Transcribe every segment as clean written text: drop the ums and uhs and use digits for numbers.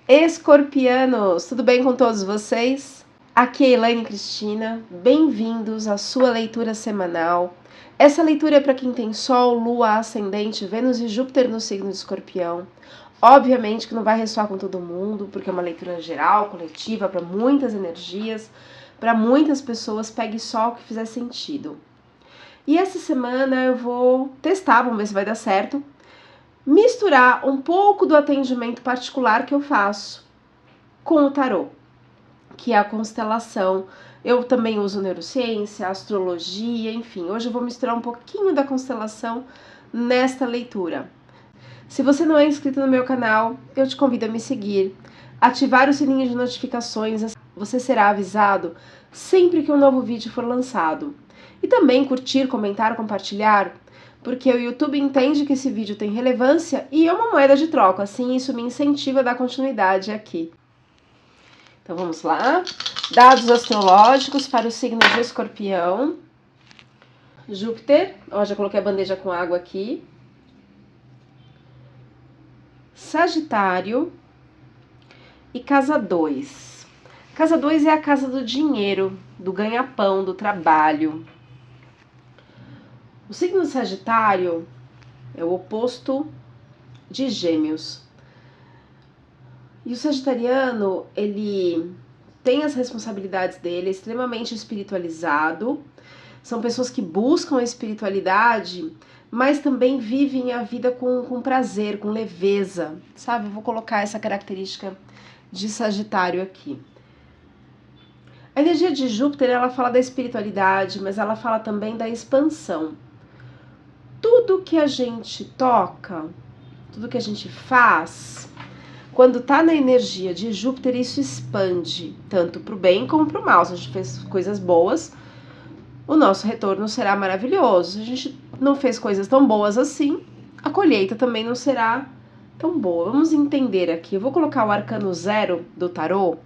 Escorpianos, tudo bem com todos vocês? Aqui é Elaine Cristina, bem-vindos à sua leitura semanal. Essa leitura é para quem tem Sol, Lua, Ascendente, Vênus e Júpiter no signo de Escorpião. Obviamente que não vai ressoar com todo mundo, porque é uma leitura geral, coletiva, para muitas energias, para muitas pessoas, pegue só o que fizer sentido. E essa semana eu vou testar, vamos ver se vai dar certo, misturar um pouco do atendimento particular que eu faço com o tarô, que é a constelação. Eu também uso neurociência, astrologia, enfim. Hoje eu vou misturar um pouquinho da constelação nesta leitura. Se você não é inscrito no meu canal, eu te convido a me seguir, ativar o sininho de notificações, você será avisado sempre que um novo vídeo for lançado. E também curtir, comentar, compartilhar, porque o YouTube entende que esse vídeo tem relevância e é uma moeda de troca, assim isso me incentiva a dar continuidade aqui. Então vamos lá. Dados astrológicos para o signo de Escorpião. Júpiter, ó, já coloquei a bandeja com água aqui. Sagitário e casa 2. Casa 2 é a casa do dinheiro, do ganha-pão, do trabalho. O signo de Sagitário é o oposto de Gêmeos. E o sagitariano, ele tem as responsabilidades dele, é extremamente espiritualizado. São pessoas que buscam a espiritualidade, mas também vivem a vida com prazer, com leveza, sabe? Eu vou colocar essa característica de Sagitário aqui. A energia de Júpiter, ela fala da espiritualidade, mas ela fala também da expansão. Tudo que a gente toca, tudo que a gente faz, quando tá na energia de Júpiter, isso expande, tanto para o bem como para o mal. Se a gente fez coisas boas, o nosso retorno será maravilhoso. Se a gente não fez coisas tão boas assim, a colheita também não será tão boa. Vamos entender aqui. Eu vou colocar o arcano 0 do tarô,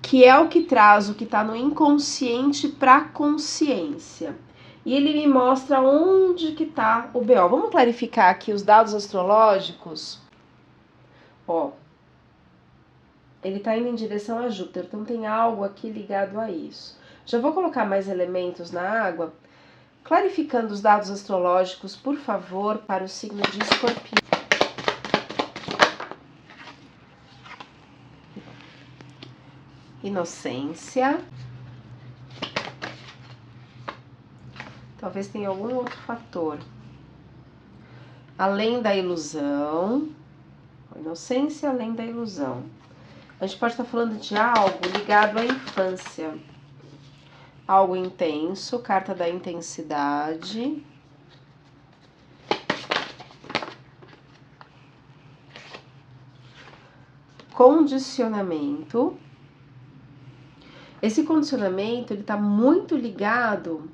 que é o que traz o que está no inconsciente para a consciência. E ele me mostra onde que está o BO. Vamos clarificar aqui os dados astrológicos. Ó, ele está indo em direção a Júpiter, então tem algo aqui ligado a isso. Já vou colocar mais elementos na água, clarificando os dados astrológicos, por favor, para o signo de Escorpião. Inocência. Talvez tenha algum outro fator. Além da ilusão. Inocência além da ilusão. A gente pode estar falando de algo ligado à infância. Algo intenso, carta da intensidade. Condicionamento. Esse condicionamento, ele está muito ligado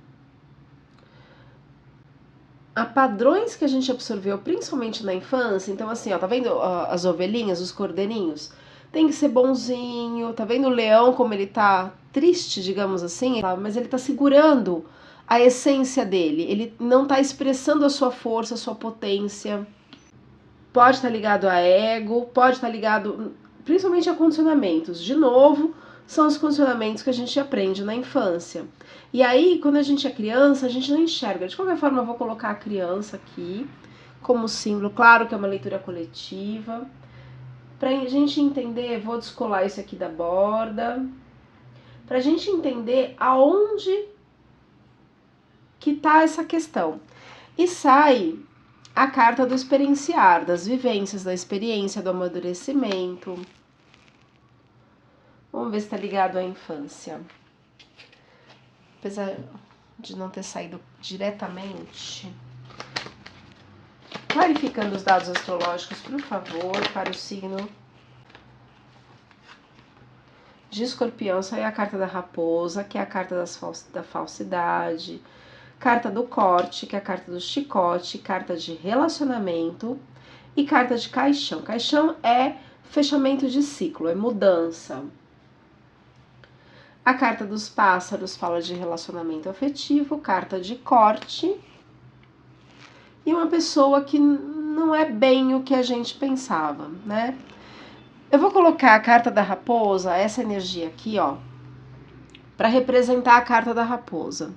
a padrões que a gente absorveu, principalmente na infância. Então assim, ó, tá vendo as ovelhinhas, os cordeirinhos? Tem que ser bonzinho, tá vendo o leão como ele tá triste, digamos assim, mas ele tá segurando a essência dele, ele não tá expressando a sua força, a sua potência. Pode estar ligado a ego, pode estar ligado principalmente a condicionamentos. De novo, são os condicionamentos que a gente aprende na infância. E aí, quando a gente é criança, a gente não enxerga. De qualquer forma, eu vou colocar a criança aqui como símbolo. Claro que é uma leitura coletiva. Pra gente entender, vou descolar isso aqui da borda. Pra gente entender aonde que tá essa questão. E sai a carta do experienciar, das vivências, da experiência, do amadurecimento. Vamos ver se está ligado à infância. Apesar de não ter saído diretamente. Clarificando os dados astrológicos, por favor, para o signo de Escorpião. Saiu a carta da raposa, que é a carta da falsidade. Carta do corte, que é a carta do chicote. Carta de relacionamento. E carta de caixão. Caixão é fechamento de ciclo, é mudança. A carta dos pássaros fala de relacionamento afetivo, carta de corte. E uma pessoa que não é bem o que a gente pensava, né? Eu vou colocar a carta da raposa, essa energia aqui, ó, para representar a carta da raposa.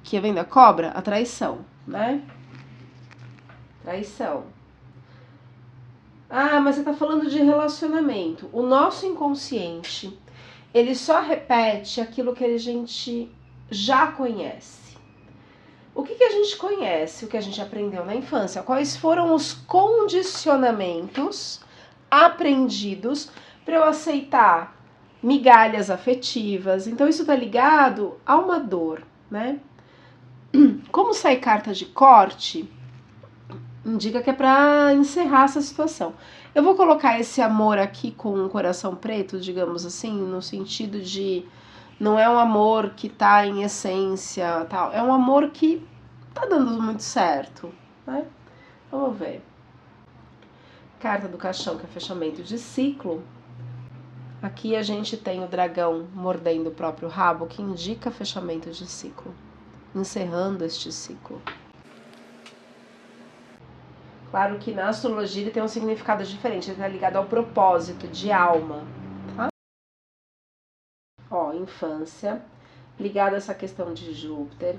Que vem da cobra, a traição, né? Traição. Ah, mas você tá falando de relacionamento. O nosso inconsciente, ele só repete aquilo que a gente já conhece. O que a gente conhece? O que a gente aprendeu na infância? Quais foram os condicionamentos aprendidos para eu aceitar migalhas afetivas? Então isso tá ligado a uma dor, né? Como sai carta de corte, indica que é para encerrar essa situação. Eu vou colocar esse amor aqui com um coração preto, digamos assim, no sentido de não é um amor que tá em essência, tal, é um amor que tá dando muito certo, né? Vamos ver. Carta do caixão, que é fechamento de ciclo. Aqui a gente tem o dragão mordendo o próprio rabo, que indica fechamento de ciclo, encerrando este ciclo. Claro que na astrologia ele tem um significado diferente, ele está ligado ao propósito de alma, tá? Ó, infância, ligado a essa questão de Júpiter.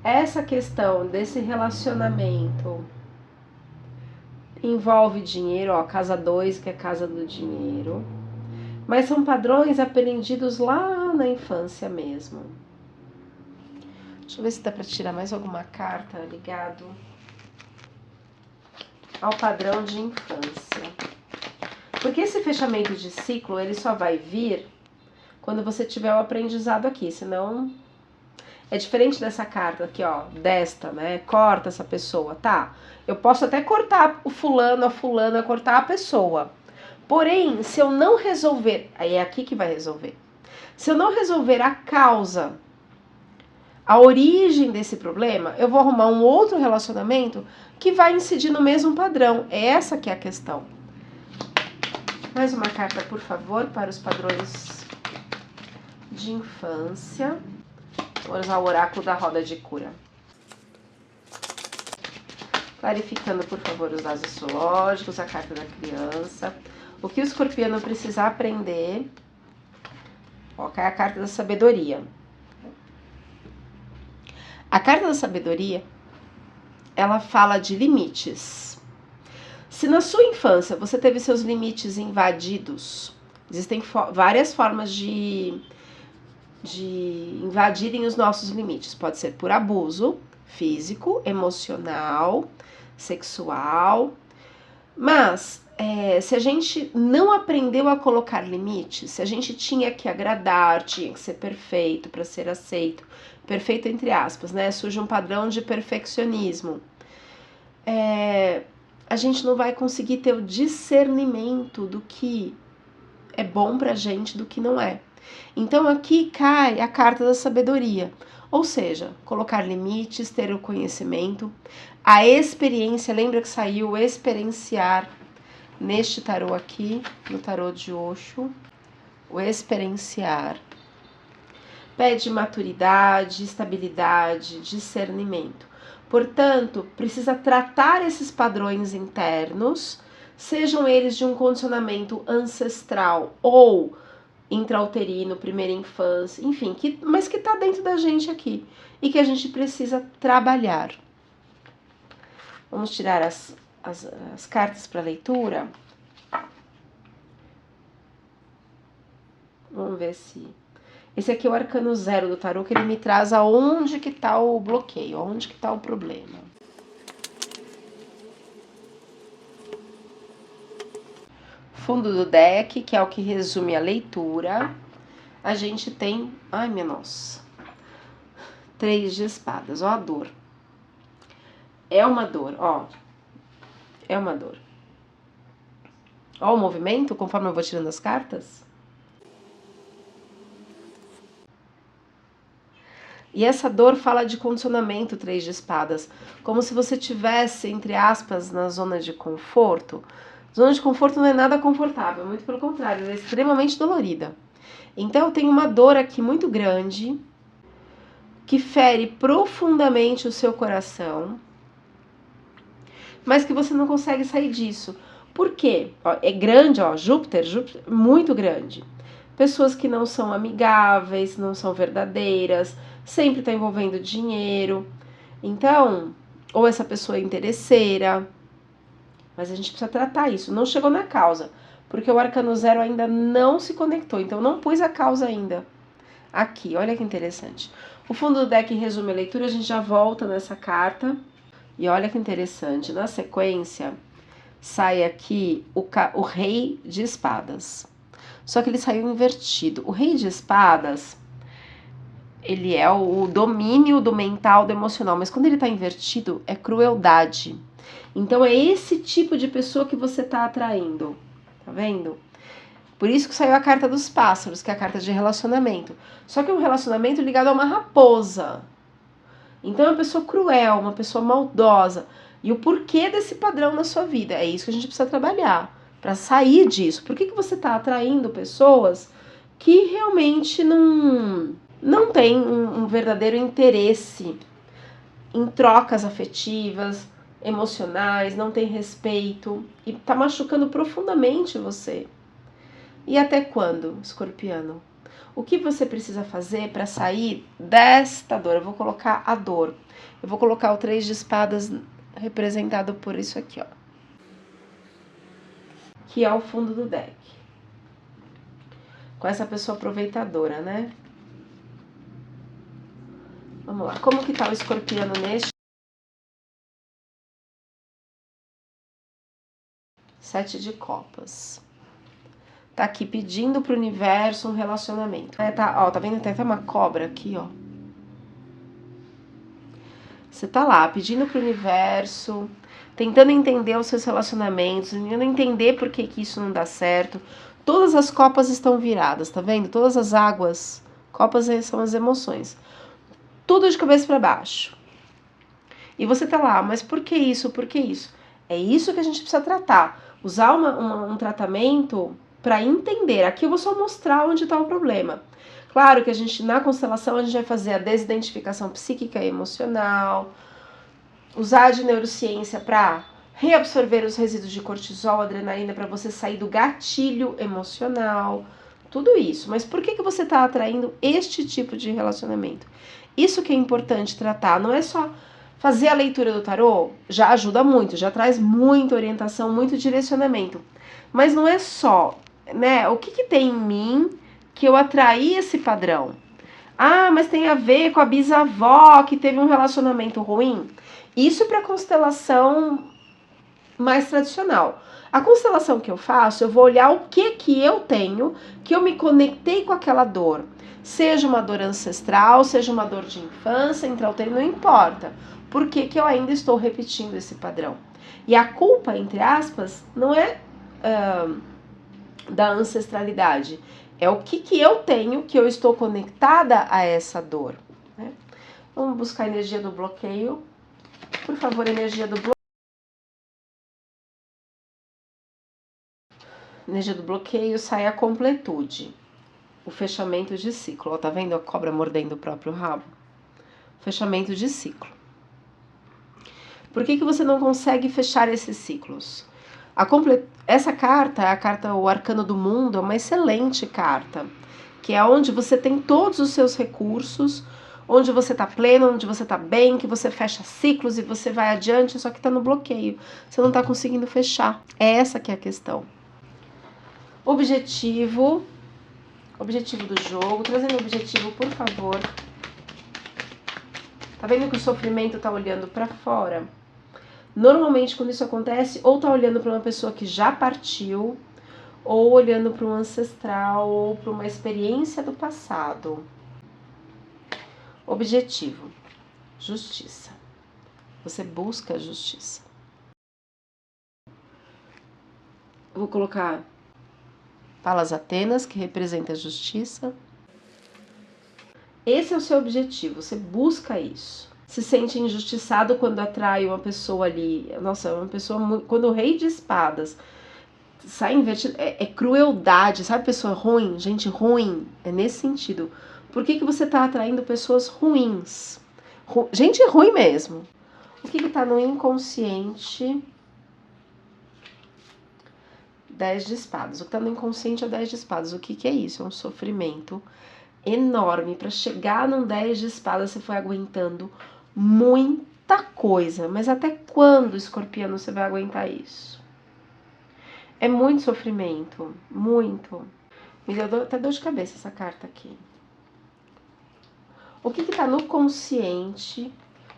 Essa questão desse relacionamento envolve dinheiro, ó, casa 2, que é casa do dinheiro. Mas são padrões aprendidos lá na infância mesmo. Deixa eu ver se dá para tirar mais alguma carta ligado ao padrão de infância. Porque esse fechamento de ciclo, ele só vai vir quando você tiver o aprendizado aqui, senão é diferente dessa carta aqui, ó, desta, né? Corta essa pessoa, tá? Eu posso até cortar o fulano, a fulana, cortar a pessoa. Porém, se eu não resolver, aí é aqui que vai resolver. Se eu não resolver a causa, a origem desse problema, eu vou arrumar um outro relacionamento que vai incidir no mesmo padrão. É essa que é a questão. Mais uma carta, por favor, para os padrões de infância. Vou usar o oráculo da roda de cura. Clarificando, por favor, os dados astrológicos, a carta da criança. O que o escorpiano precisa aprender. Ó, cai a carta da sabedoria. A carta da sabedoria, ela fala de limites. Se na sua infância você teve seus limites invadidos, existem várias formas de invadirem os nossos limites. Pode ser por abuso físico, emocional, sexual. Mas se a gente não aprendeu a colocar limites, se a gente tinha que agradar, tinha que ser perfeito para ser aceito, perfeito entre aspas, né? Surge um padrão de perfeccionismo. A gente não vai conseguir ter o discernimento do que é bom pra gente, do que não é. Então aqui cai a carta da sabedoria, ou seja, colocar limites, ter o conhecimento, a experiência, lembra que saiu experienciar neste tarô aqui, no tarô de Osho, o experienciar. Pede maturidade, estabilidade, discernimento. Portanto, precisa tratar esses padrões internos, sejam eles de um condicionamento ancestral ou intrauterino, primeira infância, enfim, mas que está dentro da gente aqui e que a gente precisa trabalhar. Vamos tirar as cartas para leitura. Vamos ver se... Esse aqui é o arcano 0 do tarô, que ele me traz aonde que está o bloqueio, aonde que está o problema. Fundo do deck, que é o que resume a leitura, a gente tem... Ai, minha nossa. 3 de espadas, ó a dor. É uma dor, ó. É uma dor. Ó o movimento, conforme eu vou tirando as cartas. E essa dor fala de condicionamento, 3 de espadas. Como se você tivesse, entre aspas, na zona de conforto. Zona de conforto não é nada confortável, muito pelo contrário, ela é extremamente dolorida. Então eu tenho uma dor aqui muito grande, que fere profundamente o seu coração, mas que você não consegue sair disso. Por quê? Ó, é grande, ó, Júpiter, muito grande. Pessoas que não são amigáveis, não são verdadeiras, sempre tá envolvendo dinheiro. Então, ou essa pessoa é interesseira, mas a gente precisa tratar isso. Não chegou na causa, porque o arcano 0 ainda não se conectou, então não pus a causa ainda aqui. Olha que interessante. O fundo do deck resume a leitura, a gente já volta nessa carta. E olha que interessante, na sequência sai aqui o rei de espadas. Só que ele saiu invertido. O rei de espadas, ele é o domínio do mental, do emocional, mas quando ele tá invertido, é crueldade. Então é esse tipo de pessoa que você tá atraindo, tá vendo? Por isso que saiu a carta dos pássaros, que é a carta de relacionamento. Só que é um relacionamento ligado a uma raposa. Então é uma pessoa cruel, uma pessoa maldosa. E o porquê desse padrão na sua vida? É isso que a gente precisa trabalhar, para sair disso. Por que você tá atraindo pessoas que realmente não têm um verdadeiro interesse em trocas afetivas, emocionais, não tem respeito e tá machucando profundamente você. E até quando, escorpiano? O que você precisa fazer para sair desta dor? Eu vou colocar a dor. Eu vou colocar o 3 de espadas representado por isso aqui, ó. Que é o fundo do deck. Com essa pessoa aproveitadora, né? Vamos lá. Como que tá o escorpiano neste? 7 de copas. Tá aqui pedindo pro universo um relacionamento. Tá vendo? Tem até uma cobra aqui, ó. Você tá lá pedindo pro universo, tentando entender os seus relacionamentos, tentando entender por que isso não dá certo. Todas as copas estão viradas, tá vendo? Todas as águas, copas são as emoções. Tudo de cabeça para baixo. E você tá lá, mas por que isso? Por que isso? É isso que a gente precisa tratar. Usar um tratamento para entender. Aqui eu vou só mostrar onde está o problema. Claro que a gente, na constelação, a gente vai fazer a desidentificação psíquica e emocional, usar de neurociência para reabsorver os resíduos de cortisol, adrenalina, para você sair do gatilho emocional, tudo isso. Mas por que você está atraindo este tipo de relacionamento? Isso que é importante tratar, não é só fazer a leitura do tarô, já ajuda muito, já traz muita orientação, muito direcionamento. Mas não é só, né? O que tem em mim que eu atraí esse padrão? Ah, mas tem a ver com a bisavó que teve um relacionamento ruim? Isso para constelação mais tradicional. A constelação que eu faço, eu vou olhar o que eu tenho, que eu me conectei com aquela dor. Seja uma dor ancestral, seja uma dor de infância, intrauterina, não importa. Por que eu ainda estou repetindo esse padrão? E a culpa, entre aspas, não é da ancestralidade. É o que eu tenho, que eu estou conectada a essa dor. Né? Vamos buscar a energia do bloqueio. Por favor, energia do bloqueio. Energia do bloqueio, sai a completude. O fechamento de ciclo. Ó, tá vendo a cobra mordendo o próprio rabo? Fechamento de ciclo. Por que você não consegue fechar esses ciclos? Essa carta, a carta O Arcano do Mundo, é uma excelente carta, que é onde você tem todos os seus recursos, onde você tá pleno, onde você tá bem, que você fecha ciclos e você vai adiante, só que tá no bloqueio. Você não tá conseguindo fechar. É essa que é a questão. Objetivo do jogo, trazendo o objetivo, por favor. Tá vendo que o sofrimento tá olhando pra fora? Normalmente, quando isso acontece, ou tá olhando para uma pessoa que já partiu, ou olhando para um ancestral, ou para uma experiência do passado. Objetivo: justiça. Você busca a justiça. Eu vou colocar Palas Atenas, que representa a justiça. Esse é o seu objetivo, você busca isso. Se sente injustiçado quando atrai uma pessoa ali. Nossa, uma pessoa. Quando o rei de espadas sai invertido, é crueldade, sabe? Pessoa ruim, gente ruim. É nesse sentido. Por que você tá atraindo pessoas ruins? Gente ruim mesmo. O que tá no inconsciente 10 de espadas. O que tá no inconsciente é o 10 de espadas. O que é isso? É um sofrimento enorme. Para chegar num 10 de espadas, você foi aguentando muita coisa. Mas até quando, escorpiano, você vai aguentar isso? É muito sofrimento. Muito. Me deu até dor de cabeça essa carta aqui. O que tá no consciente,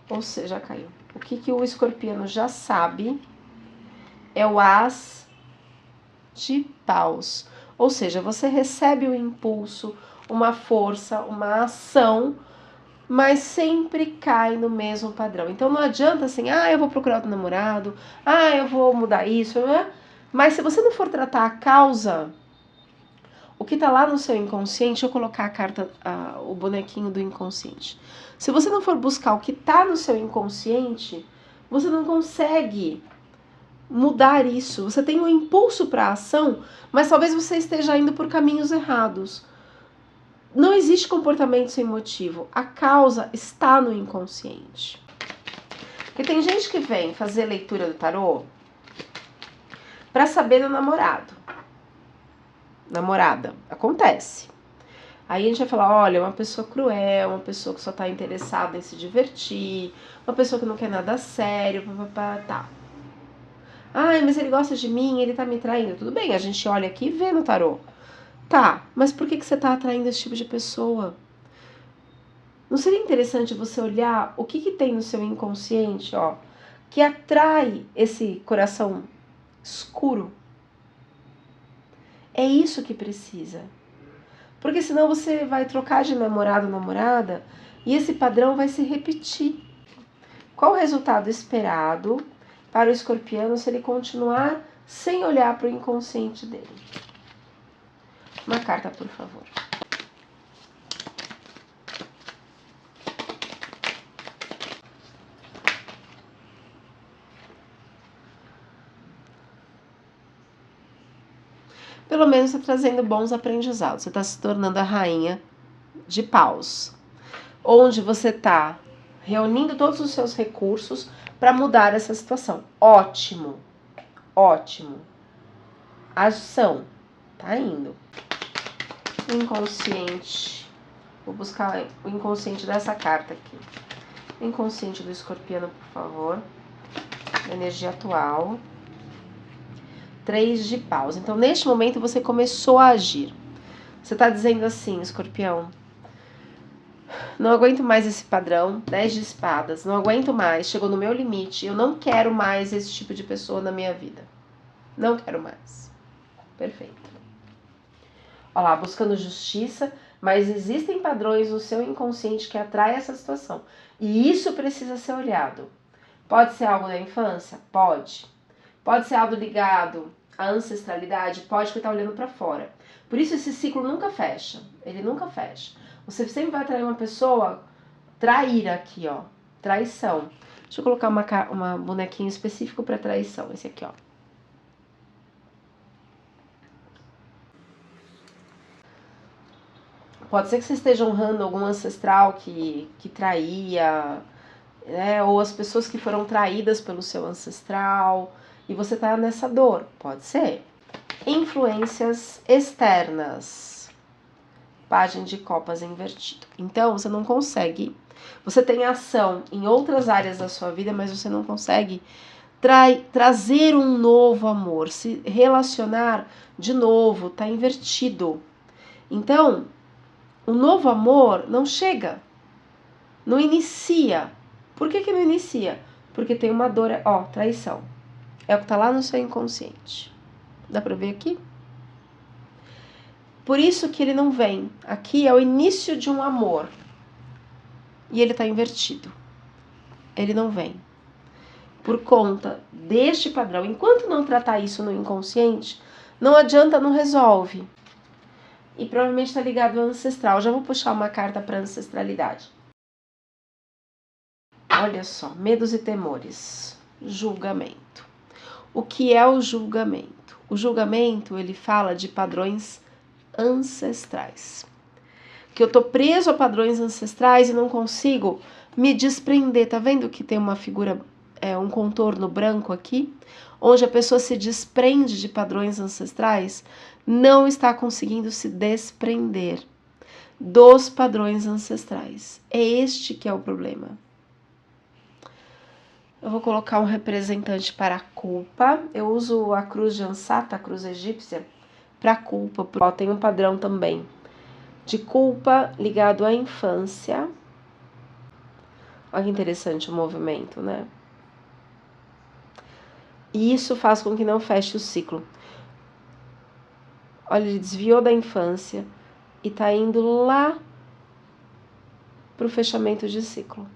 ou seja, já caiu. O que o escorpiano já sabe é o as de paus. Ou seja, você recebe o impulso, uma força, uma ação, mas sempre cai no mesmo padrão. Então não adianta assim, eu vou procurar outro namorado, eu vou mudar isso, né? Mas se você não for tratar a causa, o que tá lá no seu inconsciente, eu colocar a carta, o bonequinho do inconsciente. Se você não for buscar o que tá no seu inconsciente, você não consegue mudar isso. Você tem um impulso para a ação, mas talvez você esteja indo por caminhos errados. Não existe comportamento sem motivo. A causa está no inconsciente. Porque tem gente que vem fazer leitura do tarô para saber do namorado. Namorada. Acontece. Aí a gente vai falar, olha, uma pessoa cruel, uma pessoa que só tá interessada em se divertir, uma pessoa que não quer nada sério, tá. Mas ele gosta de mim, ele tá me traindo. Tudo bem, a gente olha aqui e vê no tarô. Tá, mas por que você tá atraindo esse tipo de pessoa? Não seria interessante você olhar o que tem no seu inconsciente, que atrai esse coração escuro? É isso que precisa. Porque senão você vai trocar de namorado ou namorada e esse padrão vai se repetir. Qual o resultado esperado para o escorpiano se ele continuar sem olhar para o inconsciente dele? Uma carta, por favor. Pelo menos está trazendo bons aprendizados. Você está se tornando a rainha de paus. Onde você está reunindo todos os seus recursos para mudar essa situação. Ótimo. Ótimo. Ação. Tá indo. O inconsciente. Vou buscar o inconsciente dessa carta aqui. O inconsciente do escorpiano, por favor. Energia atual. 3 de paus. Então, neste momento, você começou a agir. Você está dizendo assim, escorpião, não aguento mais esse padrão, 10 de espadas, não aguento mais, chegou no meu limite, eu não quero mais esse tipo de pessoa na minha vida. Não quero mais. Perfeito. Olha lá, buscando justiça, mas existem padrões no seu inconsciente que atraem essa situação. E isso precisa ser olhado. Pode ser algo da infância? Pode. Pode ser algo ligado à ancestralidade? Pode, porque está olhando para fora. Por isso esse ciclo nunca fecha. Ele nunca fecha. Você sempre vai atrair uma pessoa traíra aqui, traição. Deixa eu colocar uma bonequinho específico para traição. Esse aqui, Pode ser que você esteja honrando algum ancestral que traía, né? Ou as pessoas que foram traídas pelo seu ancestral e você tá nessa dor. Pode ser. Influências externas. Página de copas invertido. Então, você não consegue. Você tem ação em outras áreas da sua vida, mas você não consegue trazer um novo amor, se relacionar de novo, tá invertido. Então, o novo amor não chega, não inicia. Por que não inicia? Porque tem uma dor, traição. É o que tá lá no seu inconsciente. Dá pra ver aqui? Por isso que ele não vem. Aqui é o início de um amor. E ele tá invertido. Ele não vem. Por conta deste padrão. Enquanto não tratar isso no inconsciente, não adianta, não resolve. E provavelmente está ligado ao ancestral. Já vou puxar uma carta para ancestralidade. Olha só, medos e temores. Julgamento. O que é o julgamento? O julgamento, ele fala de padrões ancestrais. Que eu tô preso a padrões ancestrais e não consigo me desprender. Tá vendo que tem uma figura um contorno branco aqui, onde a pessoa se desprende de padrões ancestrais, não está conseguindo se desprender dos padrões ancestrais. É este que é o problema. Eu vou colocar um representante para a culpa. Eu uso a cruz de Ansata, a cruz egípcia, para a culpa. Tem um padrão também de culpa ligado à infância. Olha que interessante o movimento, né? E isso faz com que não feche o ciclo. Olha, ele desviou da infância e está indo lá para o fechamento de ciclo.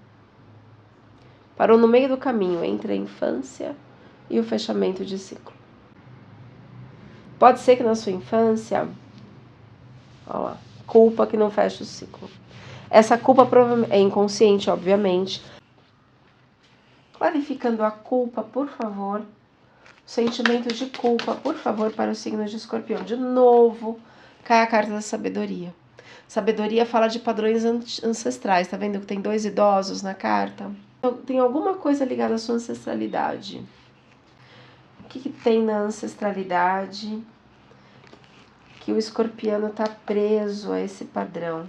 Parou no meio do caminho entre a infância e o fechamento de ciclo. Pode ser que na sua infância, olha lá, culpa que não fecha o ciclo. Essa culpa provavelmente é inconsciente, obviamente. Clarificando a culpa, por favor. Sentimento de culpa, por favor, para o signo de Escorpião. De novo, cai a carta da sabedoria. Sabedoria fala de padrões ancestrais. Tá vendo que tem 2 idosos na carta? Então, tem alguma coisa ligada à sua ancestralidade. O que tem na ancestralidade que o escorpiano está preso a esse padrão?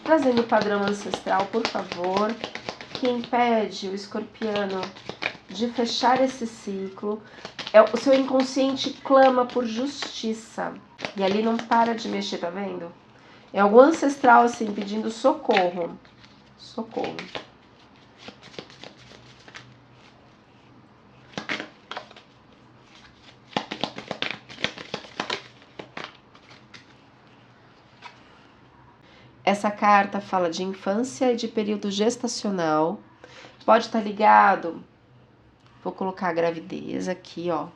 Trazendo o padrão ancestral, por favor, que impede o escorpiano de fechar esse ciclo. O seu inconsciente clama por justiça. E ali não para de mexer, tá vendo? É algum ancestral assim pedindo socorro. Socorro. Essa carta fala de infância e de período gestacional. Pode estar ligado. Vou colocar a gravidez aqui, ó.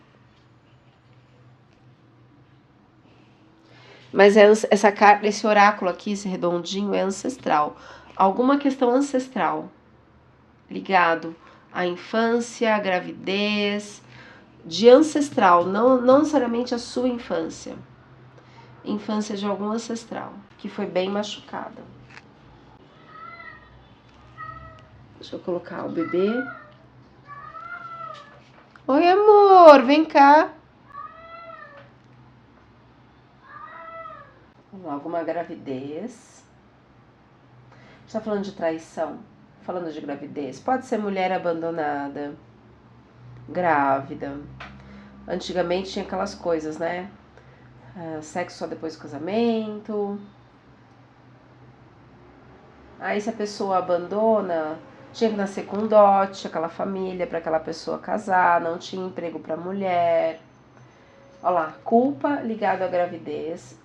Mas essa carta, esse oráculo aqui, esse redondinho, é ancestral. Alguma questão ancestral ligado à infância, à gravidez, de ancestral, não necessariamente a sua infância. Infância de algum ancestral que foi bem machucada. Deixa eu colocar o bebê. Oi, amor, vem cá. Alguma gravidez. Está falando de traição, falando de gravidez. Pode ser mulher abandonada, grávida. Antigamente tinha aquelas coisas, né? Sexo só depois do casamento. Aí se a pessoa abandona, tinha que nascer com dote, aquela família para aquela pessoa casar, não tinha emprego para mulher. Olha lá, culpa ligada à gravidez.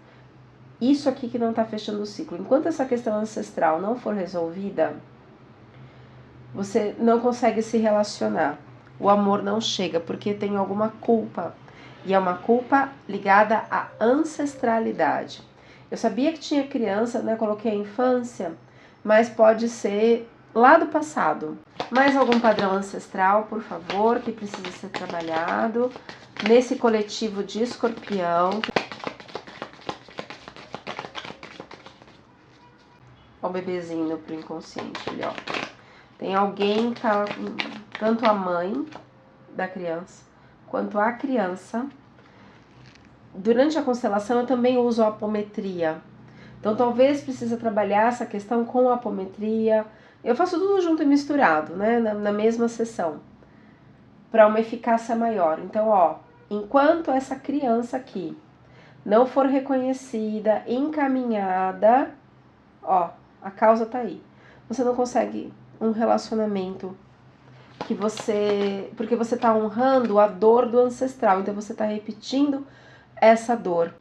Isso aqui que não está fechando o ciclo. Enquanto essa questão ancestral não for resolvida, você não consegue se relacionar. O amor não chega porque tem alguma culpa. E é uma culpa ligada à ancestralidade. Eu sabia que tinha criança, né? Coloquei a infância, mas pode ser lá do passado. Mais algum padrão ancestral, por favor, que precisa ser trabalhado nesse coletivo de Escorpião. Ó o bebezinho pro inconsciente ali, ó. Tem alguém, tanto a mãe da criança, quanto a criança. Durante a constelação eu também uso a apometria. Então talvez precisa trabalhar essa questão com a apometria. Eu faço tudo junto e misturado, né? Na mesma sessão. Para uma eficácia maior. Então, ó, enquanto essa criança aqui não for reconhecida, encaminhada, ó, a causa tá aí. Você não consegue um relacionamento porque você tá honrando a dor do ancestral, então você tá repetindo essa dor.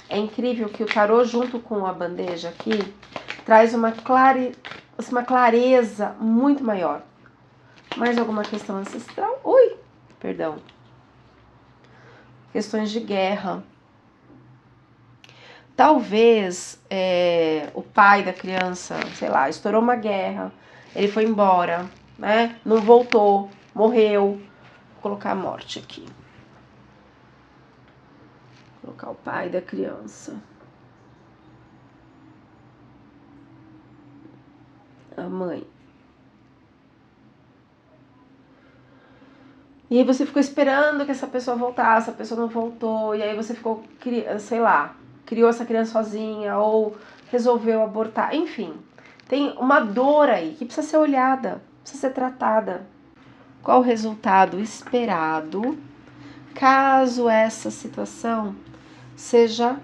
É incrível que o tarô junto com a bandeja aqui traz uma clareza muito maior. Mais alguma questão ancestral? Ui, perdão. Questões de guerra. Talvez o pai da criança, sei lá, estourou uma guerra, ele foi embora, né? Não voltou, morreu. Vou colocar a morte aqui. Vou colocar o pai da criança. A mãe. E aí você ficou esperando que essa pessoa voltasse, a pessoa não voltou, e aí você ficou, sei lá, criou essa criança sozinha, ou resolveu abortar, enfim. Tem uma dor aí que precisa ser olhada, precisa ser tratada. Qual o resultado esperado caso essa situação seja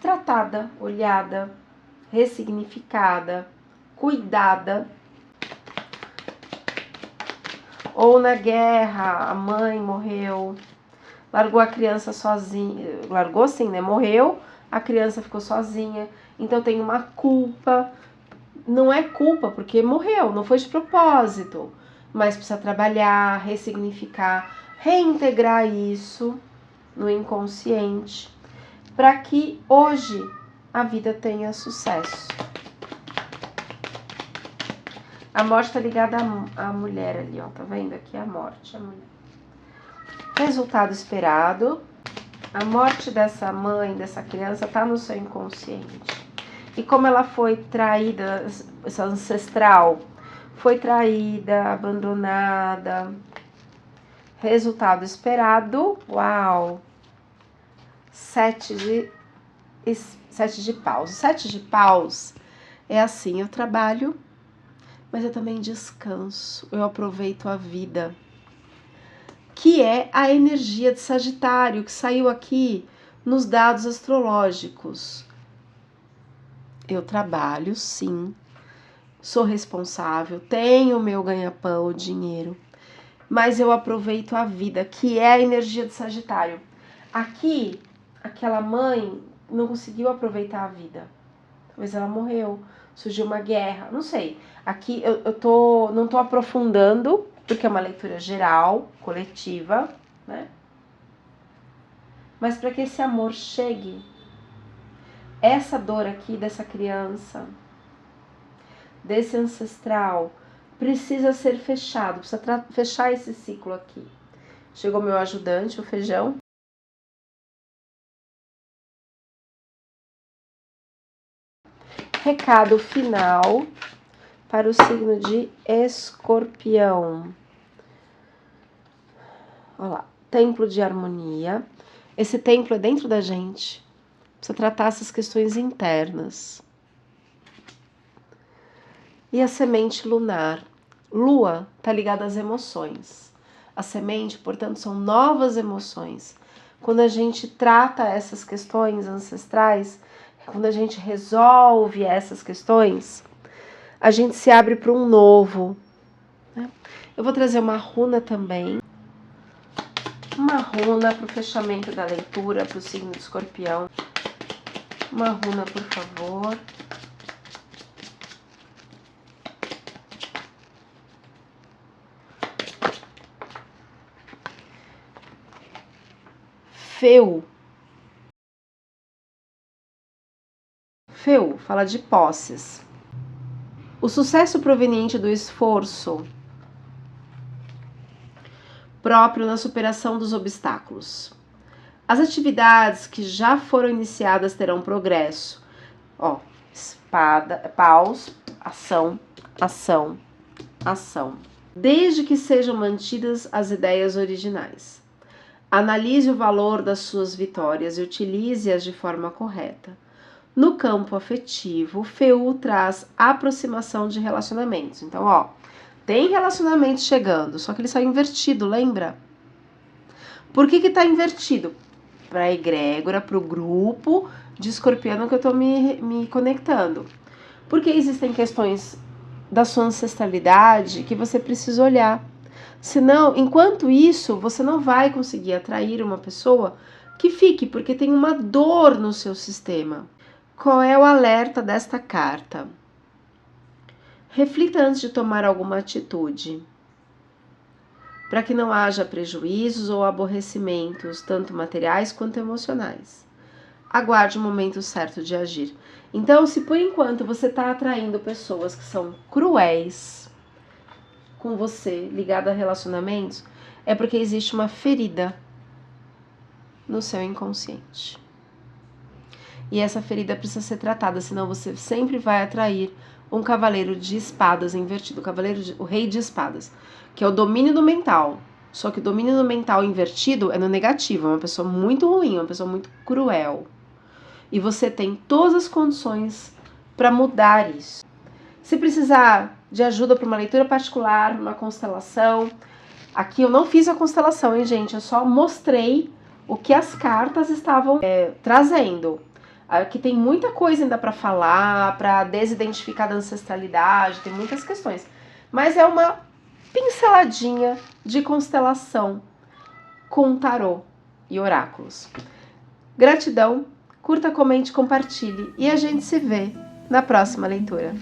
tratada, olhada, ressignificada, cuidada? Ou na guerra, a mãe morreu, largou a criança sozinha, largou sim, né? Morreu, a criança ficou sozinha, então tem uma culpa. Não é culpa porque morreu, não foi de propósito, mas precisa trabalhar, ressignificar, reintegrar isso no inconsciente, para que hoje a vida tenha sucesso. A morte está ligada à mulher ali, ó, tá vendo? Aqui a morte, a mulher. Resultado esperado, a morte dessa mãe, dessa criança, está no seu inconsciente. E como ela foi traída, essa ancestral, foi traída, abandonada. Resultado esperado, uau! 7 de paus. 7 de paus é assim, eu trabalho, mas eu também descanso, eu aproveito a vida. Que é a energia de Sagitário, que saiu aqui nos dados astrológicos. Eu trabalho, sim, sou responsável, tenho meu ganha-pão, o dinheiro, mas eu aproveito a vida, que é a energia de Sagitário. Aqui, aquela mãe não conseguiu aproveitar a vida. Talvez ela morreu, surgiu uma guerra, não sei. Aqui eu não tô aprofundando, porque é uma leitura geral, coletiva, né? Mas para que esse amor chegue, essa dor aqui dessa criança, desse ancestral, precisa ser fechado, precisa fechar esse ciclo aqui. Chegou meu ajudante, o Feijão. Recado final para o signo de Escorpião. Olha lá, templo de harmonia. Esse templo é dentro da gente. Precisa tratar essas questões internas. E a semente lunar. Lua está ligada às emoções. A semente, portanto, são novas emoções. Quando a gente trata essas questões ancestrais, quando a gente resolve essas questões, a gente se abre para um novo. Né? Eu vou trazer uma runa também. Uma runa para o fechamento da leitura, para o signo de Escorpião. Uma runa, por favor. Feu. Feu fala de posses. O sucesso proveniente do esforço próprio na superação dos obstáculos. As atividades que já foram iniciadas terão progresso. Ó, espada, paus, ação, ação, ação. Desde que sejam mantidas as ideias originais. Analise o valor das suas vitórias e utilize-as de forma correta. No campo afetivo, o Feu traz aproximação de relacionamentos. Então, ó, tem relacionamento chegando, só que ele saiu invertido, lembra? Por que que tá invertido? Para a egrégora, para o grupo de escorpiano que eu tô me conectando. Porque existem questões da sua ancestralidade que você precisa olhar. Senão, enquanto isso, você não vai conseguir atrair uma pessoa que fique, porque tem uma dor no seu sistema. Qual é o alerta desta carta? Reflita antes de tomar alguma atitude, para que não haja prejuízos ou aborrecimentos, tanto materiais quanto emocionais. Aguarde o momento certo de agir. Então, se por enquanto você está atraindo pessoas que são cruéis com você, ligada a relacionamentos, é porque existe uma ferida no seu inconsciente. E essa ferida precisa ser tratada, senão você sempre vai atrair um cavaleiro de espadas invertido, o rei de espadas, que é o domínio do mental, Só que o domínio mental invertido é no negativo, é uma pessoa muito ruim, uma pessoa muito cruel. E você tem todas as condições para mudar isso. Se precisar de ajuda para uma leitura particular, uma constelação, aqui eu não fiz a constelação, hein, gente? Eu só mostrei o que as cartas estavam trazendo. Aqui tem muita coisa ainda para falar, para desidentificar da ancestralidade, tem muitas questões. Mas é uma pinceladinha de constelação com tarô e oráculos. Gratidão, curta, comente, compartilhe e a gente se vê na próxima leitura.